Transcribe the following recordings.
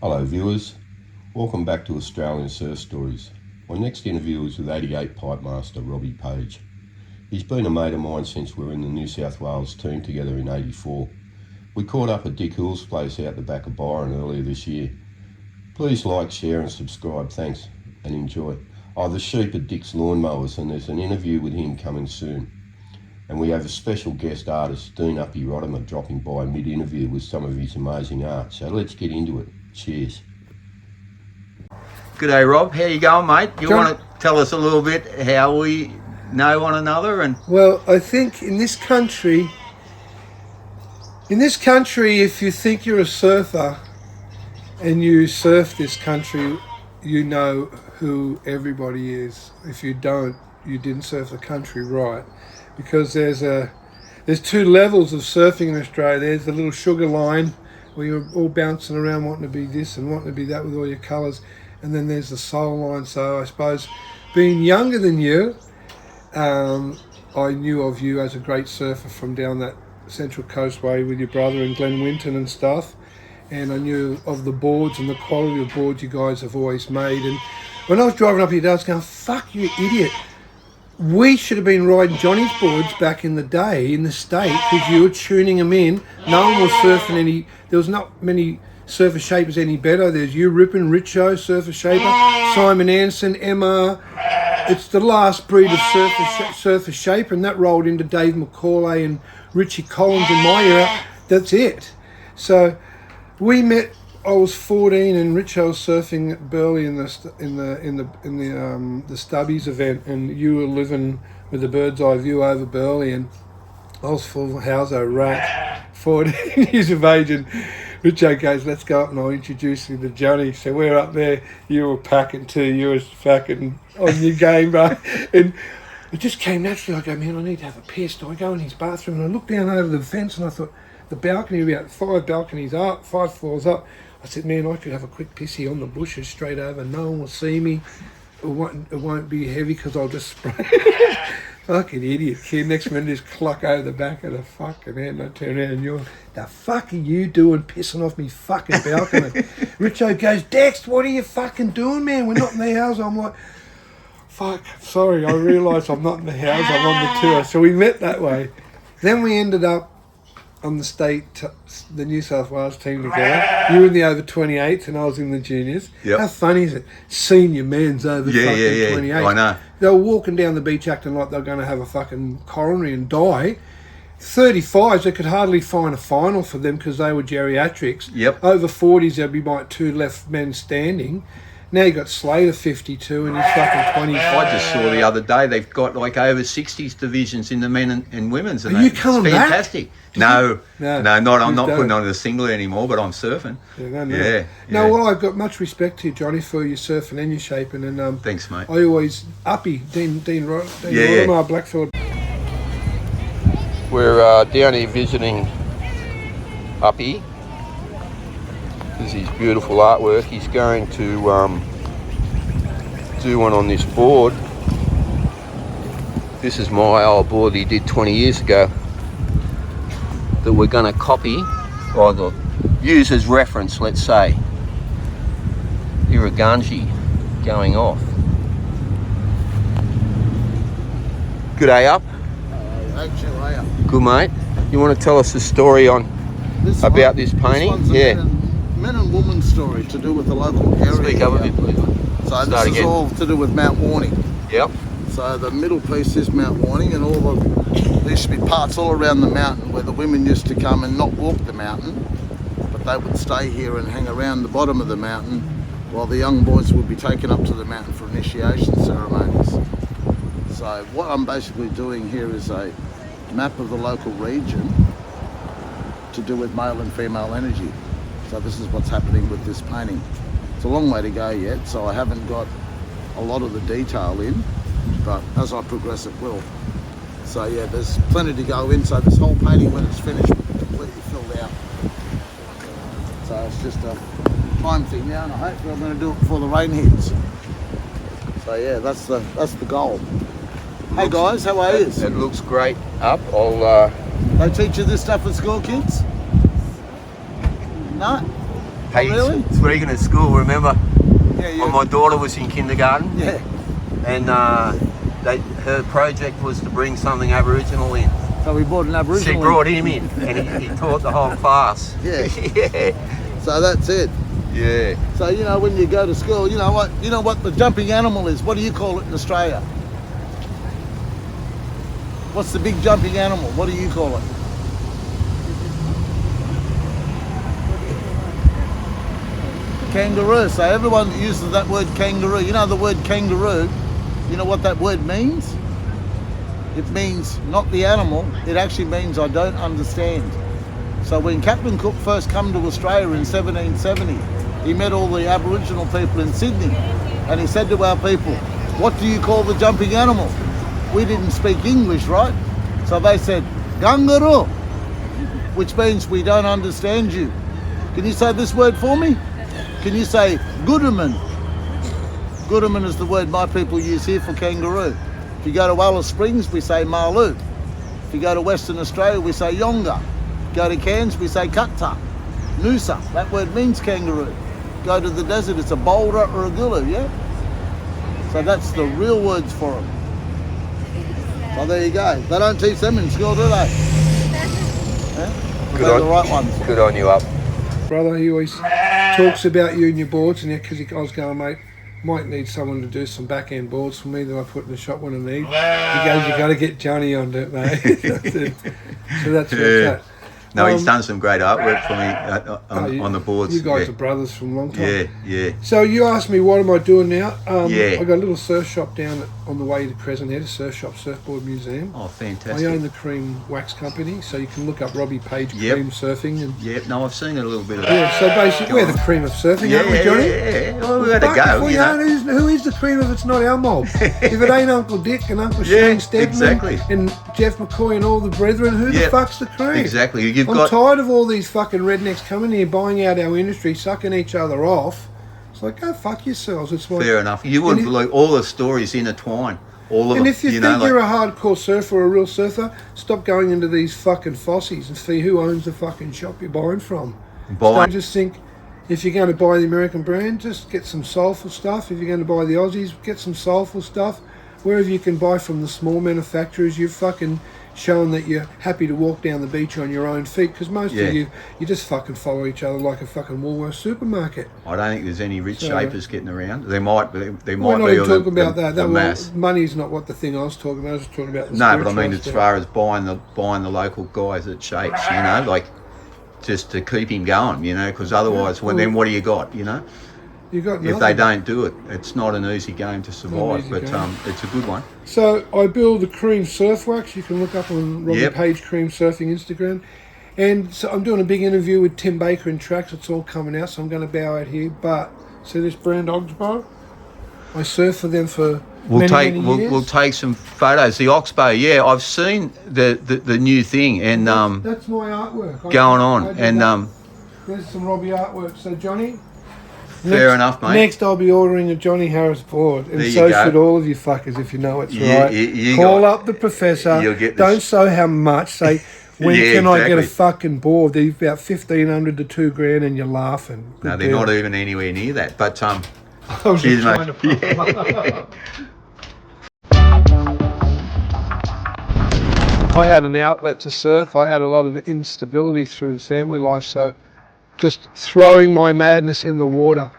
Hello viewers, welcome back to Australian Surf Stories. My next interview is with 88 PipeMaster Robbie Page. He's been a mate of mine since we were in the New South Wales team together in '84. We caught up at Dick Hill's place out the back of Byron earlier this year. Please like, share and subscribe, thanks, and enjoy. The sheep at Dick's Lawnmowers, and there's an interview with him coming soon. And we have a special guest artist, Dean Uppy Rodimer, dropping by mid-interview with some of his amazing art. So let's get into it. Cheers. G'day Rob, how you going, mate? You want to tell us a little bit how we know one another? And well, I think in this country, if you think you're a surfer and you surf this country, you know who everybody is. If you don't, you didn't surf the country right. Because there's two levels of surfing in Australia. There's the little sugar line where you're all bouncing around wanting to be this and wanting to be that with all your colours, and then there's the soul line. So I suppose being younger than you, I knew of you as a great surfer from down that Central Coastway with your brother and Glen Winton and stuff, and I knew of the boards and the quality of boards you guys have always made. And when I was driving up here, I was going, fuck you idiot, we should have been riding Johnny's boards back in the day in the state, because you were tuning them in. No one was surfing any, there was not many surfer shapers any better. There's you, Rippin, Richo, surfer shaper, Simon Anson, Emma. It's the last breed of surfer shaper, and that rolled into Dave McCauley and Richie Collins in my era. That's it. So we met. I was 14 and Richo was surfing at Burleigh in the Stubbies event, and you were living with a bird's eye view over Burleigh, and I was full houso rat, 14 years of age, and Richo goes, let's go up and I'll introduce you to Johnny. So we're up there, you were packing too, you were fucking on your game, bro. And it just came naturally. I go, man, I need to have a piss. So I go in his bathroom and I look down over the fence and I thought, the balcony, about 5 balconies up, 5 floors up. I said, man, I could have a quick pissy on the bushes straight over. No one will see me. It won't be heavy because I'll just spray. Fucking idiot kid. Next minute, just clock over the back of the fucking head, and I turn around and you're, the fuck are you doing pissing off me fucking balcony? Richo goes, Dex, what are you fucking doing, man? We're not in the house. I'm like, fuck, sorry, I realised I'm not in the house, I'm on the tour. So we met that way. Then we ended up on the New South Wales team together. You were in the over 28s and I was in the juniors. Yep. How funny is it? Senior men's over fucking 28s. I know. They were walking down the beach acting like they were going to have a fucking coronary and die. 35s, they could hardly find a final for them because they were geriatrics. Yep. Over 40s, there'd be like 2 left men standing. Now you got Slater 52 and he's fucking 20. I just saw the other day they've got like over 60s divisions in the men and women's. And Are you coming back? Fantastic. No, not. I'm not putting on the singlet anymore, but I'm surfing. No, well, I've got much respect to you, Johnny, for your surfing and your shaping. And thanks, mate. I always Uppy Dean Rodimer, Blackfield. We're down here visiting Uppy. This is his beautiful artwork. He's going to do one on this board. This is my old board he did 20 years ago that we're going to copy, or use as reference, let's say. Irriganji going off. G'day, Up. Good, mate. You want to tell us a story on about this painting? Yeah. Men and woman story to do with the local area. Speak up a bit, please. So this is all to do with Mount Warning. Yep. So the middle piece is Mount Warning, and there used to be parts all around the mountain where the women used to come and not walk the mountain, but they would stay here and hang around the bottom of the mountain while the young boys would be taken up to the mountain for initiation ceremonies. So what I'm basically doing here is a map of the local region to do with male and female energy. So this is what's happening with this painting. It's a long way to go yet, so I haven't got a lot of the detail in, but as I progress it will. So yeah, there's plenty to go in, so this whole painting when it's finished will be completely filled out. So it's just a time thing now, and hopefully I'm going to do it before the rain hits. So yeah, that's the goal. Hey guys, how are you? It looks great. Up, I'll They teach you this stuff at school, kids? No? Hey, really? speaking of school, remember Yeah, when my daughter was in kindergarten? Yeah. And her project was to bring something Aboriginal in. So we brought an Aboriginal. She brought him in, and he taught the whole class. Yeah. Yeah. So that's it. Yeah. So you know, when you go to school, you know what the jumping animal is. What do you call it in Australia? What's the big jumping animal? What do you call it? Kangaroo. So everyone uses that word kangaroo. You know the word kangaroo, you know what that word means? It means not the animal, it actually means I don't understand. So when Captain Cook first came to Australia in 1770, he met all the Aboriginal people in Sydney, and he said to our people, what do you call the jumping animal? We didn't speak English, right? So they said, kangaroo, which means we don't understand you. Can you say this word for me? Can you say gooderman? Gooderman is the word my people use here for kangaroo. If you go to Alice Springs, we say Marloo. If you go to Western Australia, we say Yonga. Go to Cairns, we say Kutta. Noosa, that word means kangaroo. Go to the desert, it's a boulder or a gulu, yeah? So that's the real words for them. So there you go. They don't teach them in school, do they? Yeah? They're the right ones. Good on you, up. Brother, he always talks about you and your boards, and because I was going, mate, might need someone to do some back end boards for me that I put in the shop when I need. He goes, you got to get Johnny on it, mate. So that's where it's at. No, he's done some great artwork for me on the boards. You guys are brothers from a long time. Yeah, yeah. So you asked me, what am I doing now? Yeah. I got a little surf shop down on the way to Crescent Head, a surf shop, surfboard museum. Oh, I fantastic. own the Cream Wax Company, so you can look up Robbie Page Yep. Cream Surfing. And Yeah, no, I've seen it a little bit of yeah, so basically we're the cream of surfing, aren't we, Johnny? Yeah. Well, we got to Fuck, go, if we you know. aren't, who is the cream if it's not our mob? If it ain't Uncle Dick and Uncle Yeah, Shane Stedman exactly. and Jeff McCoy and all the brethren, who the Yep. fuck's the cream? Exactly. You've I'm got tired of all these fucking rednecks coming here, buying out our industry, sucking each other off. It's like, go fuck yourselves. It's like, fair enough. You wouldn't believe all the stories intertwine. All of and them. if you, think know, you're a hardcore surfer or a real surfer, stop going into these fucking fossies and see who owns the fucking shop you're buying from. Buy- So just think, if you're going to buy the American brand, just get some soulful stuff. If you're going to buy the Aussies, get some soulful stuff. Wherever you can buy from the small manufacturers, you've fucking shown that you're happy to walk down the beach on your own feet, because most Yeah. of you just fucking follow each other like a fucking Woolworths supermarket. I don't think there's any rich So- shapers getting around. There might be. There We're might not be. even or the- talking about the- that. the That mass. money's not what the thing I was talking about. I was talking about the No, but I mean, spiritual as aspect. far as buying the local guys at shapes, you know, like just to keep him going, you know, because otherwise, then what do you got, you know? You got If nothing. they don't do it, it's not an easy game to survive, easy but game. it's a good one. So I build the Cream Surf Wax. You can look up on Robbie Yep. Page Cream Surfing Instagram. And so I'm doing a big interview with Tim Baker in Tracks. It's all coming out, so I'm going to bow out here. But see this brand Oxbow? I surf for them for many years. We'll take some photos. The Oxbow, yeah, I've seen the new thing and That's my artwork. going I on did and that. There's some Robbie artwork. So Johnny, fair enough, mate. Next, I'll be ordering a Johnny Harris board, and There you so go. should all of you fuckers if you know it's You- right. you Call got- up the professor. you'll get this. Don't say how much. Say when Yeah, can I get a exactly. fucking board? They're about 1,500 to $2,000, and you're laughing. No, Good they're deal. not even anywhere near that. But I was cheers, just mate. trying to fuck 'em up. I had an outlet to surf. I had a lot of instability through the family life, so just throwing my madness in the water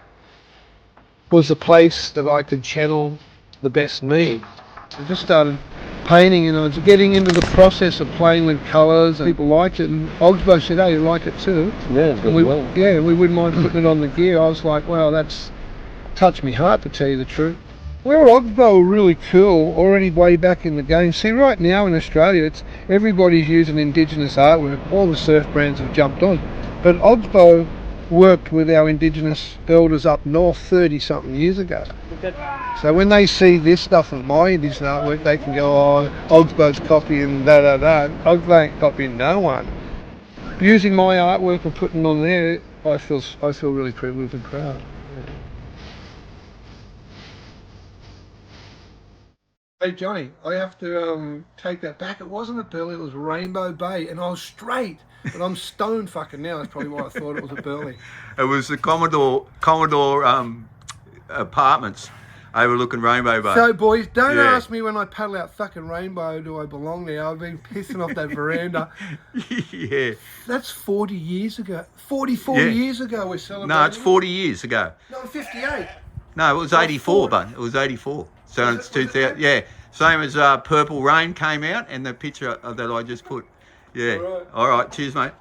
was a place that I could channel the best me. I just started painting, and I was getting into the process of playing with colours, and people liked it, and Oxbow said, hey, you like it too? Yeah, And we wouldn't mind putting it on the gear. I was like, wow, that's touched me heart, to tell you the truth. Where Oxbow were really cool already way back in the game. See, right now in Australia, it's everybody's using indigenous artwork. All the surf brands have jumped on. But Oxbow worked with our indigenous elders up north 30-something years ago. So when they see this stuff of my indigenous artwork, they can go, oh, Oxbow's copying da-da-da. Oxbow ain't copying no one. Using my artwork and putting it on there, I feel really privileged and proud. Hey Johnny, I have to take that back. It wasn't a Burley, it was Rainbow Bay, and I was straight. But I'm stone fucking now. That's probably why I thought it was a Burley. It was the Commodore apartments overlooking Rainbow Bay. So boys, don't Yeah. ask me when I paddle out fucking Rainbow, do I belong there? I've been pissing off that veranda. Yeah. That's 40 years ago. 44 Yeah. years ago we're celebrating. No, it's 40 years ago. No, 58. No, it was 84, but it was 84. So Was it's it- was it 2000. Yeah, same as Purple Rain came out and the picture that I just put. Yeah. All right. All right. Cheers, mate.